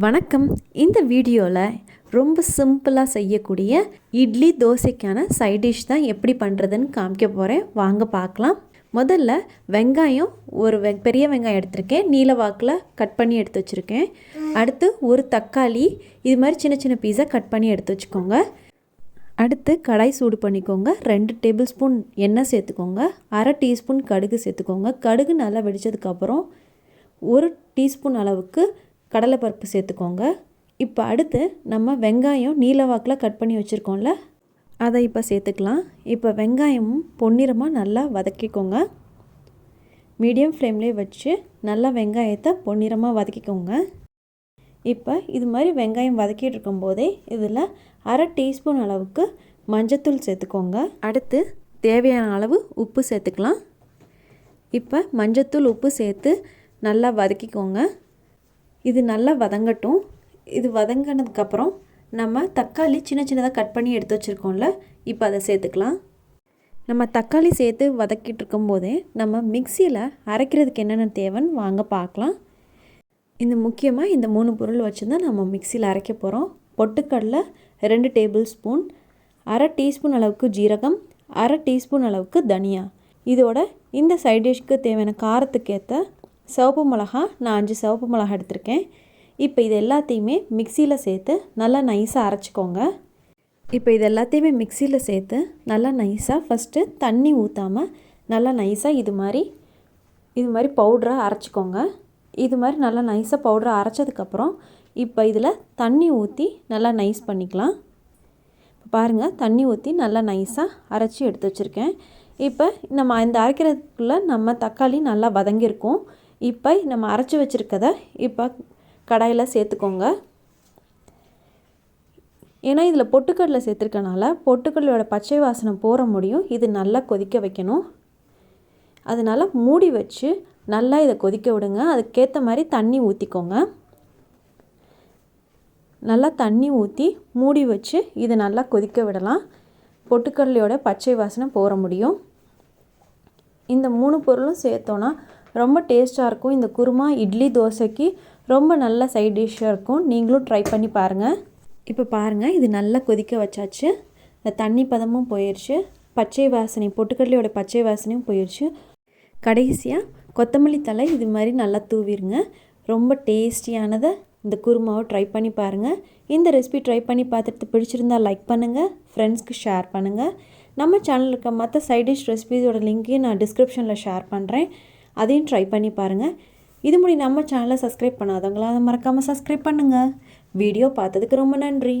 வணக்கம். இந்த வீடியோவில் ரொம்ப சிம்பிளாக செய்யக்கூடிய இட்லி தோசைக்கான சைட் டிஷ் தான் எப்படி பண்ணுறதுன்னு காமிக்க போகிறேன். வாங்க பார்க்கலாம். முதல்ல வெங்காயம் ஒரு பெரிய வெங்காயம் எடுத்திருக்கேன், நீல வாக்கில் கட் பண்ணி எடுத்து வச்சுருக்கேன். அடுத்து ஒரு தக்காளி இது மாதிரி சின்ன சின்ன பீஸாக கட் பண்ணி எடுத்து வச்சுக்கோங்க. அடுத்து கடாய் சூடு பண்ணிக்கோங்க. 2 டேபிள் ஸ்பூன் எண்ணெய் சேர்த்துக்கோங்க. 1/2 டீஸ்பூன் கடுகு சேர்த்துக்கோங்க. கடுகு நல்லா வெடித்ததுக்கப்புறம் 1 டீஸ்பூன் அளவுக்கு கடலைப்பருப்பு சேர்த்துக்கோங்க. இப்போ அடுத்து நம்ம வெங்காயம் நீல வாக்கில் கட் பண்ணி வச்சுருக்கோம்ல, அதை இப்போ சேர்த்துக்கலாம். இப்போ வெங்காயமும் பொன்னிறமாக நல்லா வதக்கிக்கோங்க. மீடியம் ஃப்ளேம்லேயே வச்சு நல்லா வெங்காயத்தை பொன்னிறமாக வதக்கிக்கோங்க. இப்போ இது மாதிரி வெங்காயம் வதக்கிட்டு இருக்கும்போதே இதில் 1/2 டீஸ்பூன் அளவுக்கு மஞ்சத்தூள் சேர்த்துக்கோங்க. அடுத்து தேவையான அளவு உப்பு சேர்த்துக்கலாம். இப்போ மஞ்சத்தூள் உப்பு சேர்த்து நல்லா வதக்கிக்கோங்க. இது நல்லா வதங்கட்டும். இது வதங்கினதுக்கப்புறம் நம்ம தக்காளி சின்ன சின்னதாக கட் பண்ணி எடுத்து வச்சுருக்கோம்ல, இப்போ அதை சேர்த்துக்கலாம். நம்ம தக்காளி சேர்த்து வதக்கிட்டு இருக்கும்போதே நம்ம மிக்சியில் அரைக்கிறதுக்கு என்னென்ன தேவைன்னு வாங்க பார்க்கலாம். முக்கியமாக இந்த 3 பொருள் வச்சு தான் நம்ம மிக்சியில் அரைக்க போகிறோம். பொட்டுக்கடலை 2 டேபிள் ஸ்பூன், 1/2 டீஸ்பூன் அளவுக்கு ஜீரகம், 1/2 டீஸ்பூன் அளவுக்கு தனியா. இதோட இந்த சைட் டிஷ்க்கு தேவையான காரத்துக்கு ஏற்ற சிவப்பு மிளகா, நான் 5 சிவப்பு மிளகா எடுத்திருக்கேன். இப்போ இது எல்லாத்தையுமே மிக்சியில் சேர்த்து நல்லா நைஸாக அரைச்சிக்கோங்க. இப்போ இது எல்லாத்தையுமே மிக்சியில் சேர்த்து நல்லா நைஸாக ஃபஸ்ட்டு தண்ணி ஊற்றாமல் நல்லா நைஸாக இது மாதிரி பவுடராக அரைச்சிக்கோங்க. இது மாதிரி நல்லா நைஸாக பவுடராக அரைச்சதுக்கப்புறம் இப்போ இதில் தண்ணி ஊற்றி நல்லா நைஸ் பண்ணிக்கலாம். இப்போ பாருங்கள், தண்ணி ஊற்றி நல்லா நைஸாக அரைச்சி எடுத்து வச்சுருக்கேன். இப்போ நம்ம இந்த அரைக்கிறதுக்குள்ளே நம்ம தக்காளி நல்லா வதங்கியிருக்கும். இப்போ நம்ம அரைச்சி வச்சுருக்கதை இப்போ கடாயில் சேர்த்துக்கோங்க. ஏன்னா இதில் பொட்டுக்கடலை சேர்த்துருக்கனால பொட்டுக்கடலையோட பச்சை வாசனை போகிற முடியும். இது நல்லா கொதிக்க வைக்கணும். அதனால் மூடி வச்சு நல்லா இதை கொதிக்க விடுங்க. அதுக்கேற்ற மாதிரி தண்ணி ஊற்றிக்கோங்க. நல்லா தண்ணி ஊற்றி மூடி வச்சு இதை நல்லா கொதிக்க விடலாம். பொட்டுக்கடலையோட பச்சை வாசனை போகிற முடியும். இந்த 3 பொருளும் சேர்த்தோன்னா ரொம்ப டேஸ்ட்டாக இருக்கும். இந்த குருமா இட்லி தோசைக்கு ரொம்ப நல்ல சைட் டிஷ்ஷாக இருக்கும். நீங்களும் ட்ரை பண்ணி பாருங்கள். இப்போ பாருங்கள், இது நல்லா கொதிக்க வச்சாச்சு. இந்த தண்ணி பதமும் போயிடுச்சு, பச்சை வாசனை பொட்டுக்கடலையோட பச்சை வாசனையும் போயிடுச்சு. கடைசியாக கொத்தமல்லி தழை இது மாதிரி நல்லா தூவிடுங்க. ரொம்ப டேஸ்டியானதை இந்த குருமாவை ட்ரை பண்ணி பாருங்கள். இந்த ரெசிபி ட்ரை பண்ணி பார்த்துட்டு பிடிச்சிருந்தால் லைக் பண்ணுங்கள், ஃப்ரெண்ட்ஸ்க்கு ஷேர் பண்ணுங்கள். நம்ம சேனலில் இருக்க மற்ற சைட் டிஷ் ரெசிபீஸோட லிங்க்கையும் நான் டிஸ்கிரிப்ஷனில் ஷேர் பண்ணுறேன். அதையும் ட்ரை பண்ணி பாருங்கள். இது முடி நம்ம சேனலை சப்ஸ்கிரைப் பண்ணாதவங்களா அதை மறக்காமல் சப்ஸ்கிரைப் பண்ணுங்கள். வீடியோ பார்த்ததுக்கு ரொம்ப நன்றி.